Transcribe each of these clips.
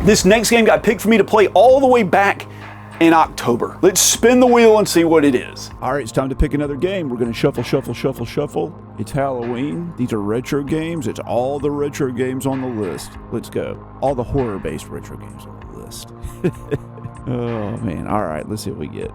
This next game got picked for me to play all the way back in October. Let's spin the wheel and see what it is. All right, it's time to pick another game. We're going to shuffle, shuffle, shuffle, shuffle. It's Halloween. These are retro games. It's all the retro games on the list. Let's go. All the horror-based retro games on the list. Oh, man. All right, let's see what we get.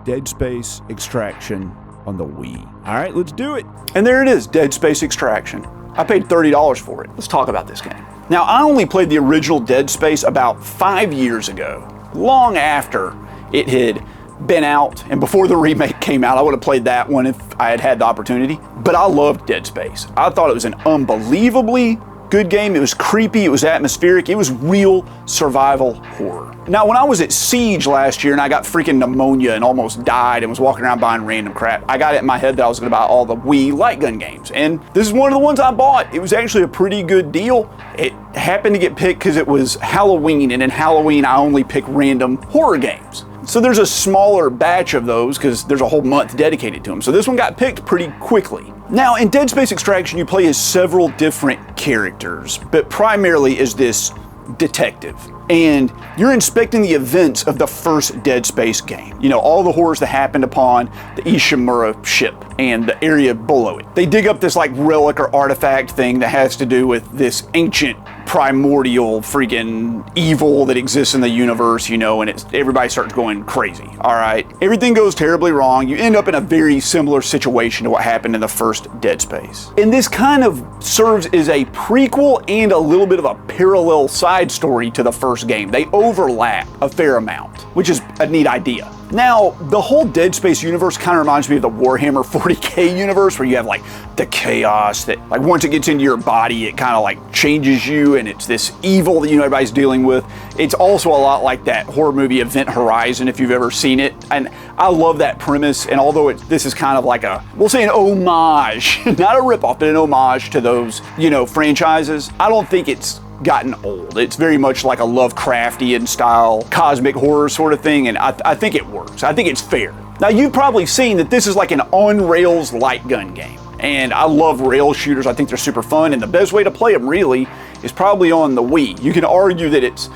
Dead Space Extraction on the Wii. All right, let's do it. And there it is, Dead Space Extraction. I paid $30 for it. Let's talk about this game. Now, I only played the original Dead Space about 5 years ago, long after it had been out, and before the remake came out. I would have played that one if I had had the opportunity. But I loved Dead Space. I thought it was an unbelievably good game. It was creepy, it was atmospheric, it was real survival horror. Now, when I was at Siege last year and I got freaking pneumonia and almost died and was walking around buying random crap, I got it in my head that I was going to buy all the Wii light gun games. And this is one of the ones I bought. It was actually a pretty good deal. It happened to get picked because it was Halloween, and in Halloween I only pick random horror games. So there's a smaller batch of those because there's a whole month dedicated to them. So this one got picked pretty quickly. Now, in Dead Space Extraction, you play as several different characters, but primarily as this detective. And you're inspecting the events of the first Dead Space game. You know, all the horrors that happened upon the Ishimura ship and the area below it. They dig up this like relic or artifact thing that has to do with this ancient primordial freaking evil that exists in the universe, you know, and everybody starts going crazy, all right? Everything goes terribly wrong. You end up in a very similar situation to what happened in the first Dead Space. And this kind of serves as a prequel and a little bit of a parallel side story to the first game. They overlap a fair amount, which is a neat idea. Now, the whole Dead Space universe kind of reminds me of the Warhammer 40K universe, where you have like the chaos that like once it gets into your body, it kind of like changes you, and it's this evil that, you know, everybody's dealing with. It's also a lot like that horror movie Event Horizon, if you've ever seen it. And I love that premise. And although this is kind of like we'll say an homage, not a ripoff, but an homage to those, you know, franchises, I don't think it's gotten old. It's very much like a Lovecraftian style cosmic horror sort of thing, and I think it works. I think it's fair. Now, you've probably seen that this is like an on-rails light gun game, and I love rail shooters. I think they're super fun, and the best way to play them really is probably on the Wii. You can argue that it's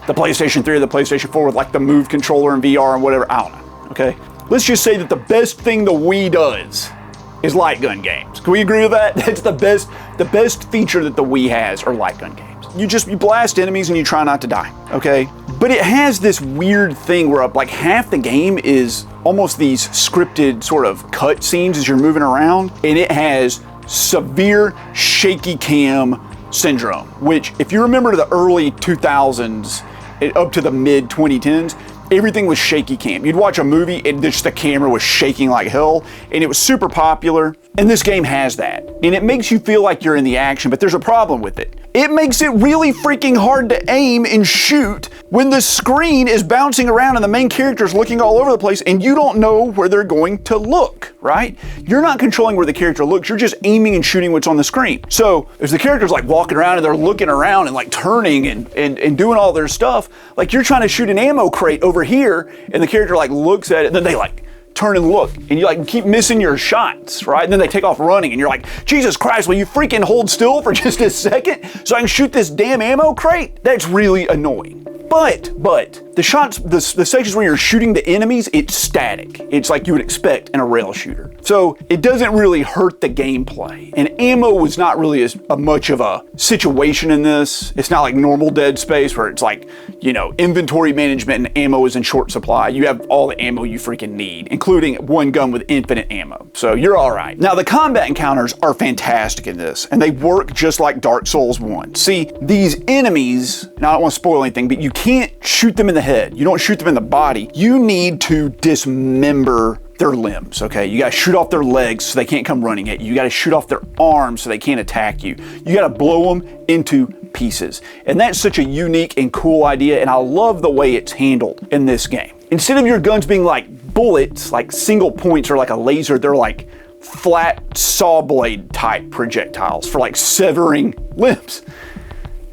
the PlayStation 3 or the PlayStation 4 with like the Move controller and VR and whatever, I don't know, okay? Let's just say that the best thing the Wii does is light gun games. Can we agree with that? That's the best feature that the Wii has are light gun games. You blast enemies and you try not to die, okay? But it has this weird thing where like half the game is almost these scripted sort of cut scenes as you're moving around, and it has severe shaky cam syndrome, which if you remember the early 2000s up to the mid 2010s, everything was shaky cam. You'd watch a movie and just the camera was shaking like hell, and it was super popular. And this game has that. And it makes you feel like you're in the action, but there's a problem with it. It makes it really freaking hard to aim and shoot when the screen is bouncing around and the main character is looking all over the place and you don't know where they're going to look, right? You're not controlling where the character looks, you're just aiming and shooting what's on the screen. So as the character's like walking around and they're looking around and like turning and doing all their stuff, like you're trying to shoot an ammo crate over here and the character like looks at it and then they like turn and look, and you like keep missing your shots, right? And then they take off running, and you're like, Jesus Christ, will you freaking hold still for just a second so I can shoot this damn ammo crate? That's really annoying. But the shots, the sections where you're shooting the enemies, it's static. It's like you would expect in a rail shooter. So it doesn't really hurt the gameplay. And ammo was not really as much of a situation in this. It's not like normal Dead Space where it's like, you know, inventory management and ammo is in short supply. You have all the ammo you freaking need, including one gun with infinite ammo. So you're all right. Now the combat encounters are fantastic in this, and they work just like Dark Souls 1. See, these enemies, and I don't want to spoil anything, but you can't shoot them in the head. You don't shoot them in the body. You need to dismember their limbs, okay? You gotta shoot off their legs so they can't come running at you. You gotta shoot off their arms so they can't attack you. You gotta blow them into pieces. And that's such a unique and cool idea, and I love the way it's handled in this game. Instead of your guns being like bullets, like single points or like a laser, they're like flat saw blade type projectiles for like severing limbs.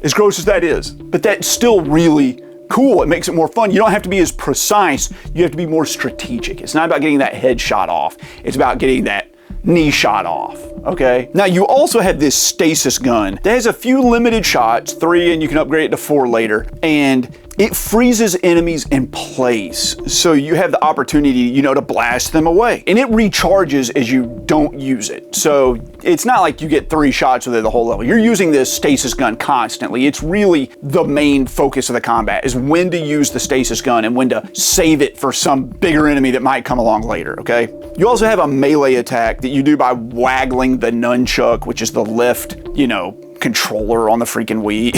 As gross as that is, but that's still really cool. It makes it more fun. You don't have to be as precise, you have to be more strategic. It's not about getting that head shot off, it's about getting that knee shot off, okay? Now you also have this stasis gun that has a few limited shots, 3, and you can upgrade it to 4 later, and it freezes enemies in place. So you have the opportunity, you know, to blast them away. And it recharges as you don't use it. So it's not like you get 3 shots with it the whole level. You're using this stasis gun constantly. It's really the main focus of the combat, is when to use the stasis gun and when to save it for some bigger enemy that might come along later, okay? You also have a melee attack that you do by waggling the nunchuck, which is the left, you know, controller on the freaking Wii.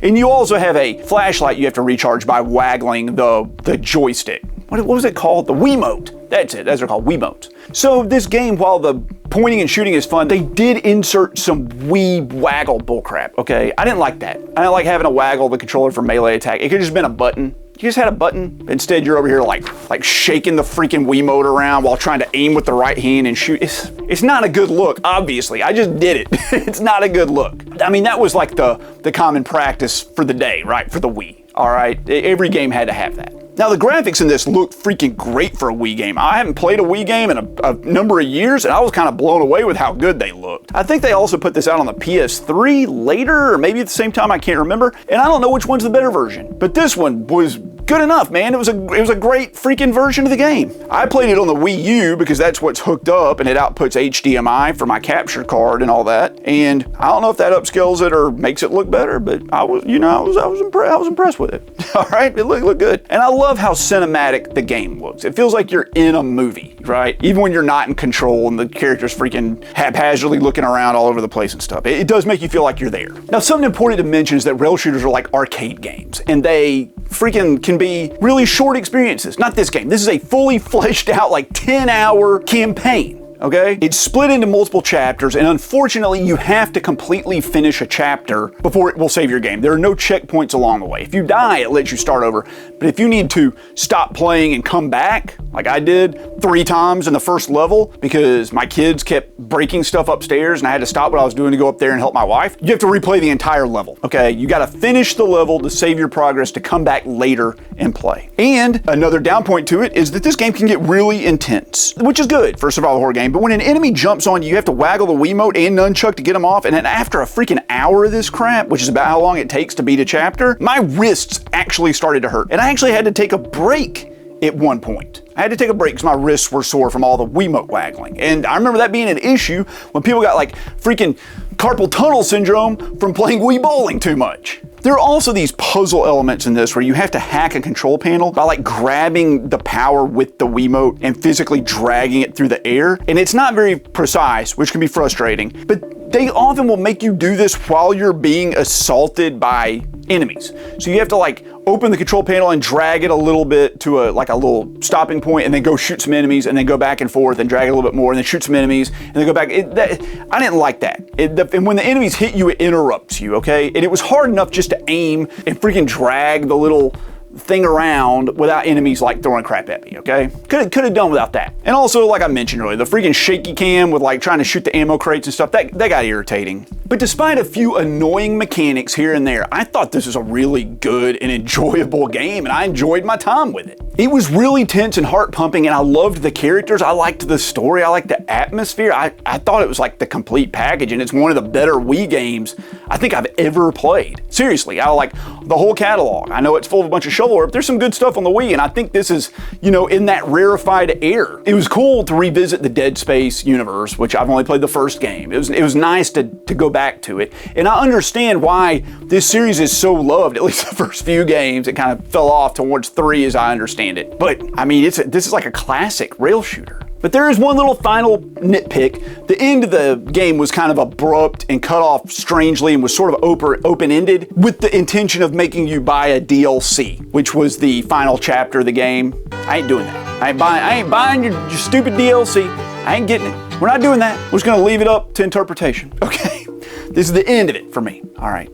And you also have a flashlight you have to recharge by waggling the joystick. What was it called? The Wiimote. That's it. That's what they're called, Wiimotes. So this game, while the pointing and shooting is fun, they did insert some Wii waggle bullcrap, okay? I didn't like that. I didn't like having to waggle the controller for melee attack. It could have just been a button. You just had a button. Instead, you're over here like shaking the freaking Wiimote around while trying to aim with the right hand and shoot. It's not a good look, obviously. I just did it. It's not a good look. I mean, that was like the common practice for the day, right? For the Wii, all right? Every game had to have that. Now, the graphics in this look freaking great for a Wii game. I haven't played a Wii game in a number of years, and I was kind of blown away with how good they looked. I think they also put this out on the PS3 later, or maybe at the same time, I can't remember. And I don't know which one's the better version, but this one was good enough, man. It was a great freaking version of the game. I played it on the Wii U because that's what's hooked up, and it outputs HDMI for my capture card and all that. And I don't know if that upscales it or makes it look better, but I was impressed with it. All right, it looked good. And I love how cinematic the game looks. It feels like you're in a movie, right? Even when you're not in control and the character's freaking haphazardly looking around all over the place and stuff. It does make you feel like you're there. Now, something important to mention is that rail shooters are like arcade games, and they freaking can be really short experiences. Not this game. This is a fully fleshed out, like 10-hour campaign. Okay? It's split into multiple chapters, and unfortunately, you have to completely finish a chapter before it will save your game. There are no checkpoints along the way. If you die, it lets you start over. But if you need to stop playing and come back, like I did 3 times in the first level because my kids kept breaking stuff upstairs and I had to stop what I was doing to go up there and help my wife, you have to replay the entire level. Okay? You got to finish the level to save your progress to come back later and play. And another down point to it is that this game can get really intense, which is good for a survival horror game. But when an enemy jumps on you, you have to waggle the Wiimote and nunchuck to get them off. And then after a freaking hour of this crap, which is about how long it takes to beat a chapter, my wrists actually started to hurt. And I actually had to take a break at one point. I had to take a break because my wrists were sore from all the Wiimote waggling. And I remember that being an issue when people got like freaking carpal tunnel syndrome from playing Wii bowling too much. There are also these puzzle elements in this where you have to hack a control panel by like grabbing the power with the Wiimote and physically dragging it through the air. And it's not very precise, which can be frustrating, but they often will make you do this while you're being assaulted by enemies. So you have to like open the control panel and drag it a little bit to a little stopping point and then go shoot some enemies and then go back and forth and drag it a little bit more and then shoot some enemies and then go back. I didn't like that. And when the enemies hit you, it interrupts you, okay? And it was hard enough just to aim and freaking drag the little thing around without enemies like throwing crap at me, okay? Could have done without that. And also, like I mentioned earlier, the freaking shaky cam with like trying to shoot the ammo crates and stuff, that got irritating. But despite a few annoying mechanics here and there, I thought this was a really good and enjoyable game, and I enjoyed my time with it. It was really tense and heart pumping, and I loved the characters. I liked the story. I liked the atmosphere. I thought it was like the complete package, and it's one of the better Wii games I think I've ever played. Seriously, I like the whole catalog. I know it's full of a bunch of shovelware, but there's some good stuff on the Wii, and I think this is, you know, in that rarefied air. It was cool to revisit the Dead Space universe, which I've only played the first game. It was nice to go back to it, and I understand why this series is so loved. At least the first few games, it kind of fell off towards 3 as I understand it. But I mean, this is like a classic rail shooter. But there is one little final nitpick. The end of the game was kind of abrupt and cut off strangely and was sort of open-ended with the intention of making you buy a DLC, which was the final chapter of the game. I ain't doing that. I ain't buying your stupid DLC. I ain't getting it. We're not doing that. We're just gonna leave it up to interpretation, okay? This is the end of it for me, all right?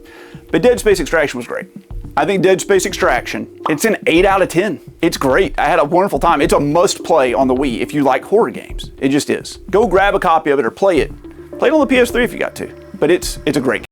But Dead Space Extraction was great. I think Dead Space Extraction, it's an 8 out of 10. It's great. I had a wonderful time. It's a must play on the Wii if you like horror games. It just is. Go grab a copy of it or play it. Play it on the PS3 if you got to. But it's a great game.